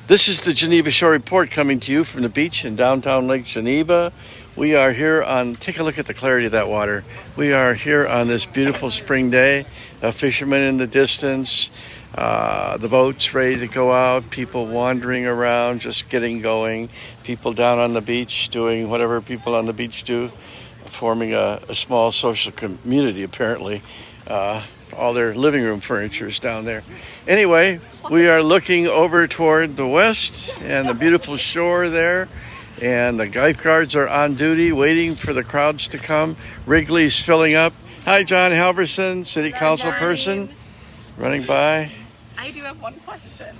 This is the Geneva Shore Report coming to you from the beach in downtown Lake Geneva. We are here on, take a look at the clarity of that water. We are here on this beautiful spring day. A fisherman in the distance, the boats ready to go out, people wandering around, just getting going, people down on the beach doing whatever people on the beach do, forming a small social community apparently. All their living room furniture is down there. Anyway, we are looking over toward the west and the beautiful shore there. And the lifeguards are on duty waiting for the crowds to come. Wrigley's filling up. Hi, John Halverson, City Council person, running by. I do have one question.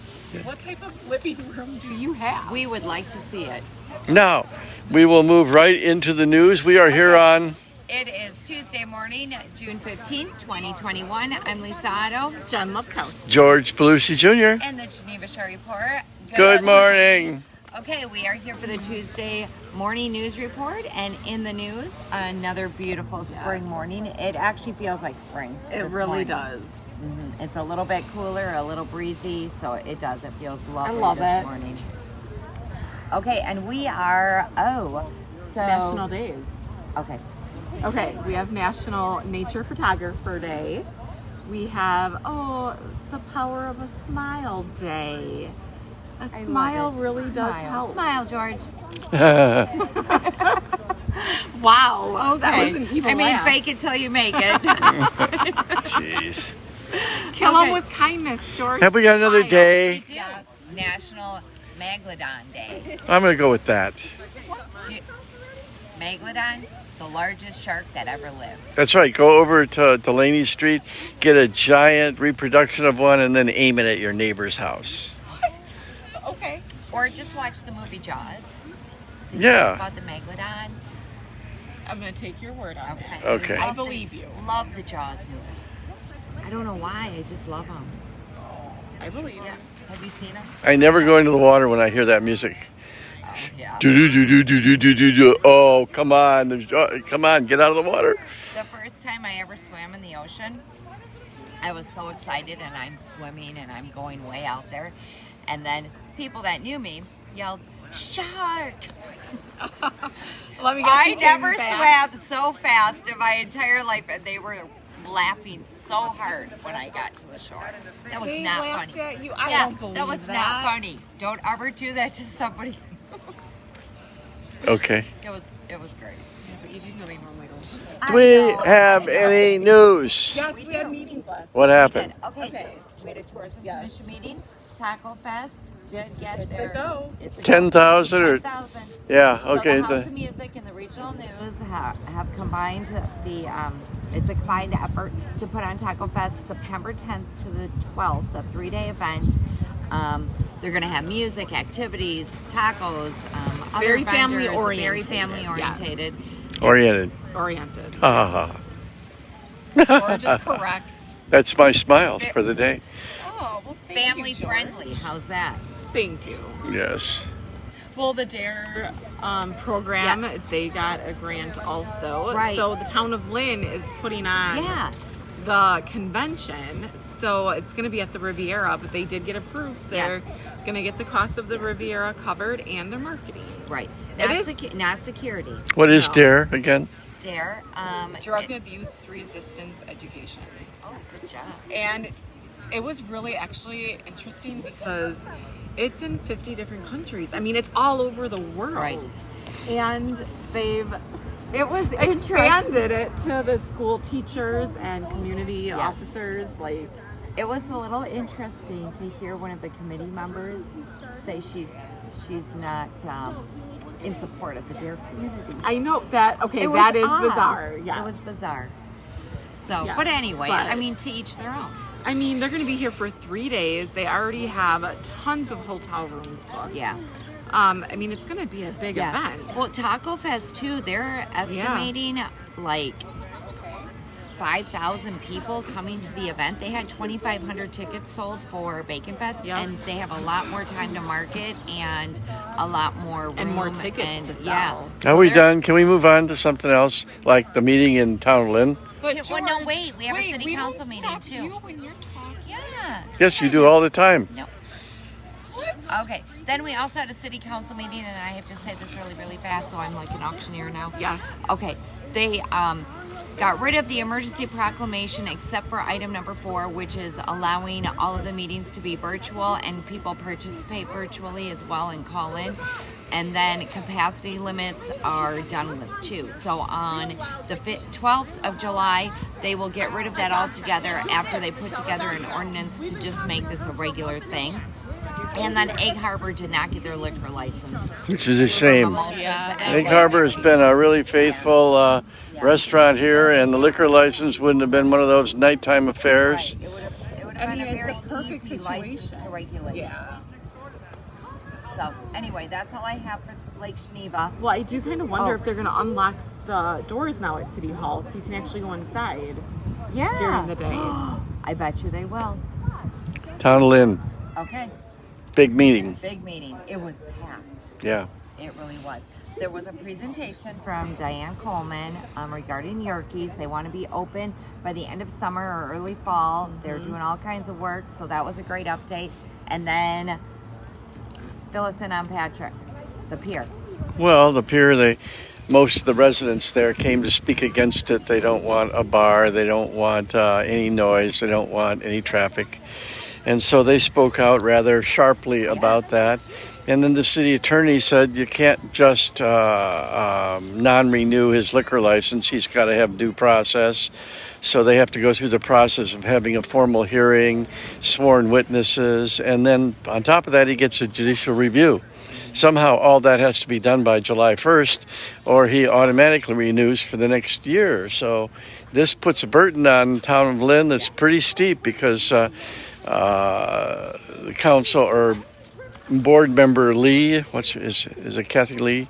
What type of living room do you have? We would like to see it. Now, we will move right into the news. We are here on... It is Tuesday morning, June 15th, 2021. I'm Lisa Otto. Jen Lupkowski. George Belushi Jr. And the Geneva Shore Report. Good morning. Okay, we are here for the Tuesday morning news report, and in the news, another beautiful spring morning. It actually feels like spring. It this really morning. does. Mm-hmm. It's a little bit cooler, a little breezy, so it does. It feels lovely love this it. morning. Okay, and we are, National Days. Okay. Okay, we have National Nature Photographer Day. We have, the Power of a Smile Day. A smile really does help. Smile, George. Wow. Okay. That was an evil laugh. fake it till you make it. Jeez. Kill them with kindness, George. Have we got another Smile. day? Yes. National Megalodon Day. I'm going to go with that. Megalodon, the largest shark that ever lived. That's right. Go over to Delaney Street, get a giant reproduction of one, and then aim it at your neighbor's house. What? Okay. Or just watch the movie Jaws. They Yeah. talk about the Megalodon. I'm going to take your word on it. Okay. I believe you. Love the Jaws movies. I don't know why. I just love them. I believe you. Have you seen them? I never go into the water when I hear that music. Oh, yeah. Do. Oh, come on. Come on, get out of the water. The first time I ever swam in the ocean, I was so excited, and I'm swimming and I'm going way out there. And then people that knew me yelled, "Shark!" Let me guess. I you came never back. swam so fast in my entire life, and they were laughing so hard when I got to the shore. That was They not laughed funny. at you. I Yeah, don't believe that was not funny. Don't ever do that to somebody. Okay. It was great. Yeah, but you do know they normally don't. Do we have any news? Yes, We we had do. meetings last. What happened? Okay, Okay. so we had a tourism Yes. commission meeting. Taco Fest did get It's a their... go. It's a 10,000 or 10,000. yeah, So okay. the House of Music and the Regional News have combined it's a combined effort to put on Taco Fest September 10th to the 12th, a 3-day event. They're going to have music, activities, tacos, other Very vendors, family very oriented. family oriented. Oriented. Oriented. Ha ha ha. Or just correct. That's my smile for the day. Oh, well, thank Family you, George. friendly. How's that? Thank you. Yes. Well, the DARE program, Yes. they got a grant also. Right. So the town of Lynn is putting on Yeah. the convention. So it's going to be at the Riviera, but they did get approved. They're Yes. going to get the cost of the Riviera covered and their marketing. Right. It Not, is- not security. What is No. DARE again? Dare. Drug abuse resistance education. Oh, good job. And it was really actually interesting because it's in 50 different countries. I mean, it's all over the world. Right. And they've It was expanded it to the school teachers and community Yeah. officers. Like, It was a little interesting to hear one of the committee members say she's not in support of the DARE community. I know that, okay, It was that is odd. bizarre. Yeah. It was bizarre. So, Yeah, but anyway, but- I mean, to each their own. I mean, they're going to be here for 3 days. They already have tons of hotel rooms booked. Yeah. I mean, it's going to be a big event. Well, Taco Fest too, they're estimating like 5,000 people coming to the event. They had 2,500 tickets sold for Bacon Fest, Yep. and they have a lot more time to market and a lot more room And more tickets and, to sell. Yeah. Are So we they're- done? Can we move on to something else, like the meeting in Town Lynn? But Yeah, well, no, wait, we have a city council meeting, too. You when you're talking. Yeah. Yes, you do all the time. No. What? Okay. Then we also had a city council meeting, and I have to say this really, really fast, so I'm like an auctioneer now. Yes. Okay. They got rid of the emergency proclamation except for item number 4, which is allowing all of the meetings to be virtual and people participate virtually as well and call in. And then capacity limits are done with too. So on the 12th of July, they will get rid of that altogether after they put together an ordinance to just make this a regular thing. And then Egg Harbor did not get their liquor license. Which is a shame. Mimosas Yeah. and Egg Harbor has been a really faithful restaurant here, and the liquor license wouldn't have been one of those nighttime affairs. Right. It would I have mean, been a it's very the perfect easy license situation. to regulate. Yeah. So anyway, that's all I have for Lake Geneva. Well, I do kind of wonder Oh. if they're going to unlock the doors now at City Hall so you can actually go inside Yeah. during the day. I bet you they will. Town of Lynn, Okay. big meeting. Big meeting. It was packed. Yeah. It really was. There was a presentation from Diane Coleman regarding Yerkes. They want to be open by the end of summer or early fall. They're doing all kinds of work, so that was a great update. And then fill us in on Patrick, the pier. Well, the pier, most of the residents there came to speak against it. They don't want a bar. They don't want any noise. They don't want any traffic. And so they spoke out rather sharply about that. And then the city attorney said you can't just non-renew his liquor license. He's got to have due process. So they have to go through the process of having a formal hearing, sworn witnesses, and then on top of that, he gets a judicial review. Somehow all that has to be done by July 1st, or he automatically renews for the next year. So this puts a burden on Town of Lynn that's pretty steep because the council or board member Lee, is it Kathy Lee?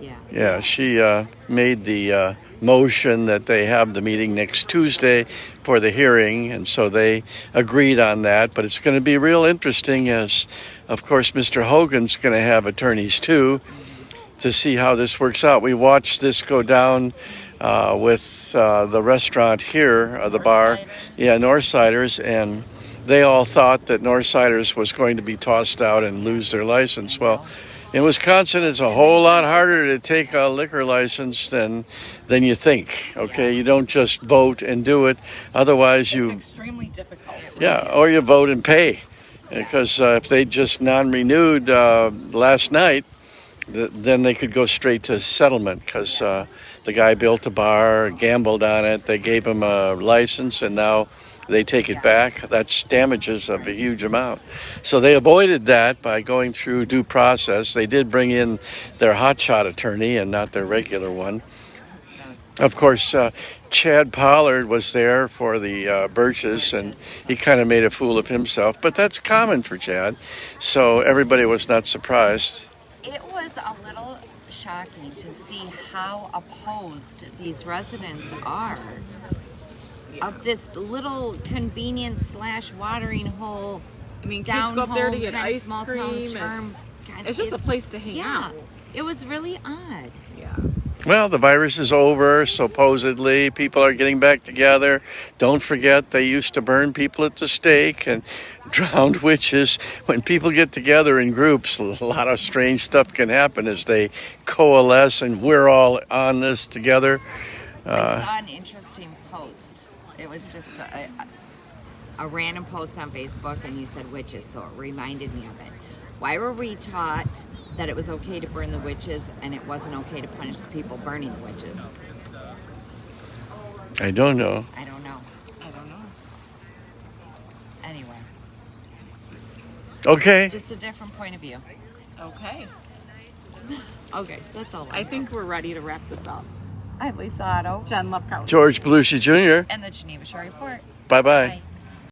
Yeah. Yeah, she made the motion that they have the meeting next Tuesday for the hearing, and so they agreed on that. But it's going to be real interesting as, of course, Mr. Hogan's going to have attorneys too to see how this works out. We watched this go down with the restaurant here, the bar, yeah, Northsiders, and they all thought that Northsiders was going to be tossed out and lose their license. Well, in Wisconsin, it's a whole lot harder to take a liquor license than you think. Okay, you don't just vote and do it. Otherwise, It's you extremely difficult. or you vote and pay. Because if they just non-renewed last night, then they could go straight to settlement. Because the guy built a bar, gambled on it. They gave him a license, and now they take it back. That's damages of a huge amount. So they avoided that by going through due process. They did bring in their hotshot attorney and not their regular one. Of course, Chad Pollard was there for the Birches, and he kind of made a fool of himself. But that's common for Chad, so everybody was not surprised. It was a little shocking to see how opposed these residents are of this little convenience / watering hole. I mean, kids down go up there to home, get kind of ice small cream. town charm kind It's of- just a place to hang yeah, out. it was really odd. Yeah. Well, the virus is over, supposedly. People are getting back together. Don't forget, they used to burn people at the stake and drowned witches. When people get together in groups, a lot of strange stuff can happen as they coalesce, and we're all on this together. I saw an interesting post. It was just a random post on Facebook, and you said witches, so it reminded me of it. Why were we taught that it was okay to burn the witches and it wasn't okay to punish the people burning the witches? I don't know. I don't know. I don't know. Anyway, Okay. just a different point of view. Okay. Okay, that's all. I think we're ready to wrap this up. I'm Lisa Otto Jen Lepkowski. George Belushi Jr. and the Geneva Shore Report. Bye-bye. Bye.